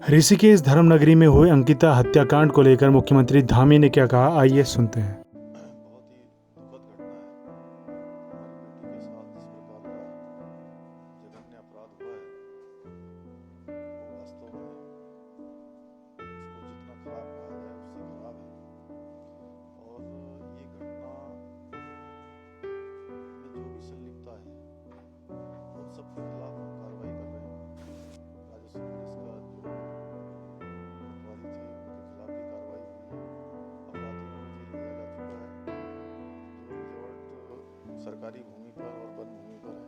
ऋषिकेश धर्मनगरी में हुए अंकिता हत्याकांड को लेकर मुख्यमंत्री धामी ने क्या कहा, आइए सुनते हैं। बहुत ही दुखद घटना है। हमारी बेटी के साथ जिस प्रकार का जघन्य अपराध हुआ है वो वास्तव में उसको जितना खराब कहा जाए उससे खराब है। और ये घटना में जो भी संलिप्तता है उन सबके खिलाफ हम कार्रवाई कर रहे हैं। राजस्व पुलिस का जो पटवारी थे उनके खिलाफ भी कार्रवाई हुई है। अपराधियों को जेल भेजा जा चुका है। जो रिजॉर्ट सरकारी भूमि पर और वन भूमि पर है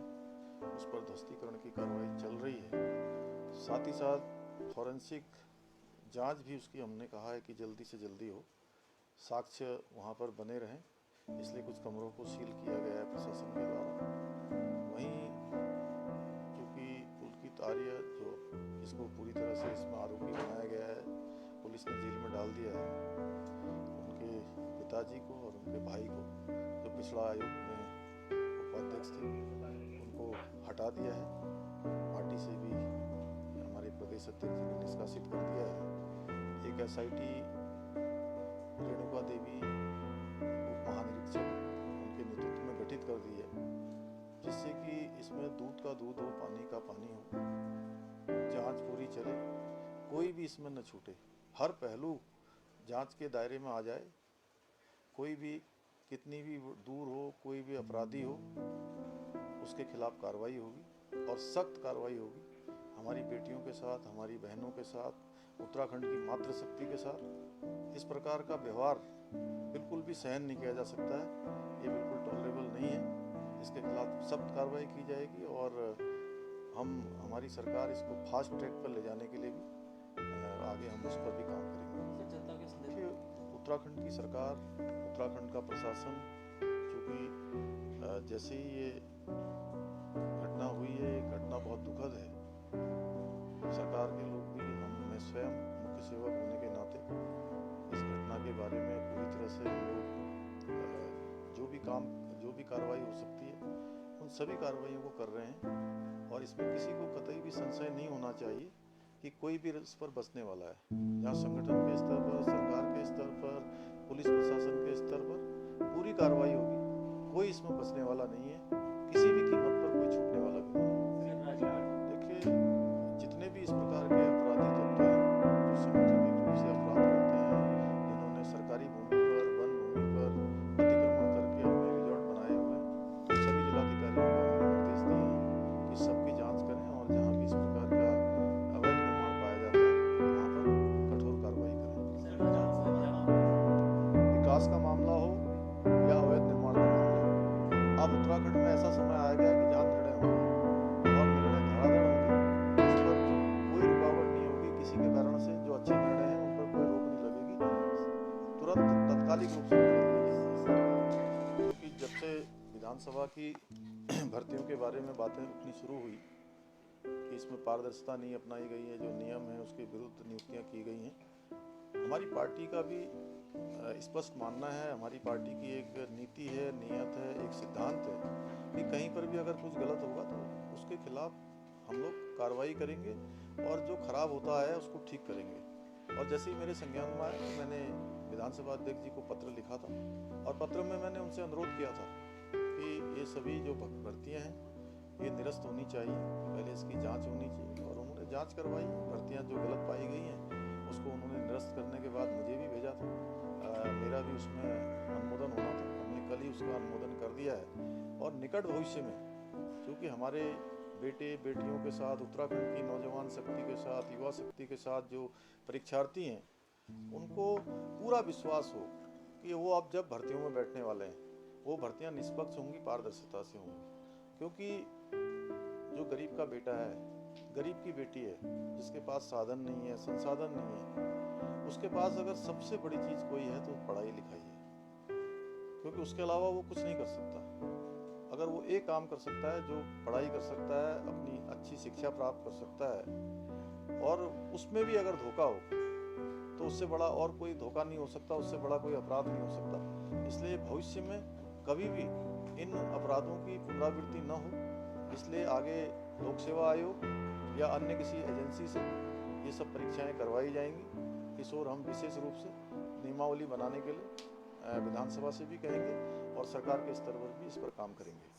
उस पर ध्वस्तीकरण की कार्रवाई चल रही है। साथ ही साथ फॉरेंसिक जांच भी उसकी हमने कहा है कि जल्दी से जल्दी हो, साक्ष्य वहाँ पर बने रहें, इसलिए कुछ कमरों को सील किया गया है प्रशासन के द्वारा। वहीं चूँकि पुलकित आर्य जो जिसको पूरी तरह से इसमें आरोपी बनाया गया है, पुलिस ने जेल में डाल दिया है। उनके पिताजी को और उनके भाई को जो पिछड़ा आयोग में उपाध्यक्ष थे उनको हटा दिया है। पार्टी से भी हमारे प्रदेश अध्यक्ष जी ने निष्कासित कर दिया है। एक SIT रेणुका देवी उप महानिरीक्षक उनके नेतृत्व में गठित कर दी है, जिससे कि इसमें दूध का दूध हो, पानी का पानी हो, जांच पूरी चले, कोई भी इसमें न छूटे, हर पहलू जांच के दायरे में आ जाए। कोई भी कितनी भी दूर हो, कोई भी अपराधी हो, उसके खिलाफ कार्रवाई होगी और सख्त कार्रवाई होगी। हमारी बेटियों के साथ, हमारी बहनों के साथ, उत्तराखंड की मातृशक्ति के साथ इस प्रकार का व्यवहार बिल्कुल भी सहन नहीं किया जा सकता है। ये बिल्कुल टॉलरेबल नहीं है। इसके खिलाफ सख्त कार्रवाई की जाएगी और हमारी सरकार इसको फास्ट ट्रैक पर ले जाने के लिए भी आगे हम उस पर भी काम करेंगे। देखिए, उत्तराखंड की सरकार, उत्तराखंड का प्रशासन, चूँकि जैसे ही ये घटना हुई है, घटना बहुत दुखद है। सरकार के लोग भी, मैं स्वयं मुख्य सेवक होने के नाते इस घटना के बारे में पूरी तरह से हम लोग जो भी कार्रवाई हो सकती है उन सभी कार्रवाइयों को कर रहे हैं। और इसमें किसी को कतई भी संशय नहीं होना चाहिए कि कोई भी इस पर बचने वाला है। जहाँ संगठन के स्तर पर, सरकार के स्तर पर, पुलिस प्रशासन के स्तर पर पूरी कार्रवाई होगी। कोई इसमें बचने वाला नहीं है, किसी भी कीमत पर कोई छूटने वाला भी नहीं है। देखिए, जितने भी इस प्रकार के अपराधी तत्व हैं जो संगठित रूप से अपराध करते हैं, जिन्होंने सरकारी भूमि पर, वन भूमि पर अतिक्रमण करके अपने रिजॉर्ट बनाए हुए हैं, सभी जिलाधिकारियों को हमने निर्देश दिए हैं कि सबकी जांच करें और जहाँ भी इस प्रकार का अवैध निर्माण पाया जाता है वहाँ पर कठोर कार्रवाई करें। विकास का मामला हो या अवैध निर्माण का मामला हो, अब उत्तराखंड में ऐसा समय आया गया कि जहाँ निर्णय होंगे और निर्णय धड़ाधड़ होंगे, उस पर कोई रुकावट नहीं होगी किसी के कारण से। जो अच्छे निर्णय हैं उन पर कोई रोक नहीं लगेगी, तुरंत तात्कालिक रूप से क्योंकि जब से विधानसभा की भर्तियों के बारे में बातें उठनी शुरू हुई कि इसमें पारदर्शिता नहीं अपनाई गई है, जो नियम है उसके विरुद्ध नियुक्तियां की गई हैं, हमारी पार्टी का भी स्पष्ट मानना है, हमारी पार्टी की एक नीति है, नियत है, एक सिद्धांत है कि कहीं पर भी अगर कुछ गलत होगा तो उसके खिलाफ हम लोग कार्रवाई करेंगे और जो खराब होता है उसको ठीक करेंगे। और जैसे ही मेरे संज्ञान में आया तो मैंने विधानसभा अध्यक्ष जी को पत्र लिखा था और पत्र में मैंने उनसे अनुरोध किया था कि ये सभी जो भर्तियाँ हैं ये निरस्त होनी चाहिए, पहले इसकी जांच होनी चाहिए। और उन्होंने जांच करवाई, भर्तियाँ जो गलत पाई गई हैं उसको उन्होंने निरस्त करने के बाद मुझे भी भेजा था। मेरा भी उसमें अनुमोदन होना था, हमने कल ही उसका अनुमोदन कर दिया है। और निकट भविष्य में क्योंकि हमारे बेटे बेटियों के साथ, उत्तराखंड की नौजवान शक्ति के साथ, युवा शक्ति के साथ जो परीक्षार्थी हैं उनको पूरा विश्वास हो कि वो अब जब भर्तियों में बैठने वाले हैं वो भर्तियां निष्पक्ष होंगी, पारदर्शिता से होंगी। क्योंकि जो गरीब का बेटा है, गरीब की बेटी है, जिसके पास साधन नहीं है, संसाधन नहीं है, उसके पास अगर सबसे बड़ी चीज़ कोई है तो पढ़ाई लिखाई है, क्योंकि उसके अलावा वो कुछ नहीं कर सकता। अगर वो एक काम कर सकता है, जो पढ़ाई कर सकता है, अपनी अच्छी शिक्षा प्राप्त कर सकता है, और उसमें भी अगर धोखा हो तो उससे बड़ा और कोई धोखा नहीं हो सकता, उससे बड़ा कोई अपराध नहीं हो सकता। इसलिए भविष्य में कभी भी इन अपराधों की पुनरावृत्ति न हो, इसलिए आगे लोक सेवा आयोग या अन्य किसी एजेंसी से ये सब परीक्षाएं करवाई जाएंगी। इस ओर हम विशेष रूप से नियमावली बनाने के लिए विधानसभा से भी कहेंगे और सरकार के स्तर पर भी इस पर काम करेंगे।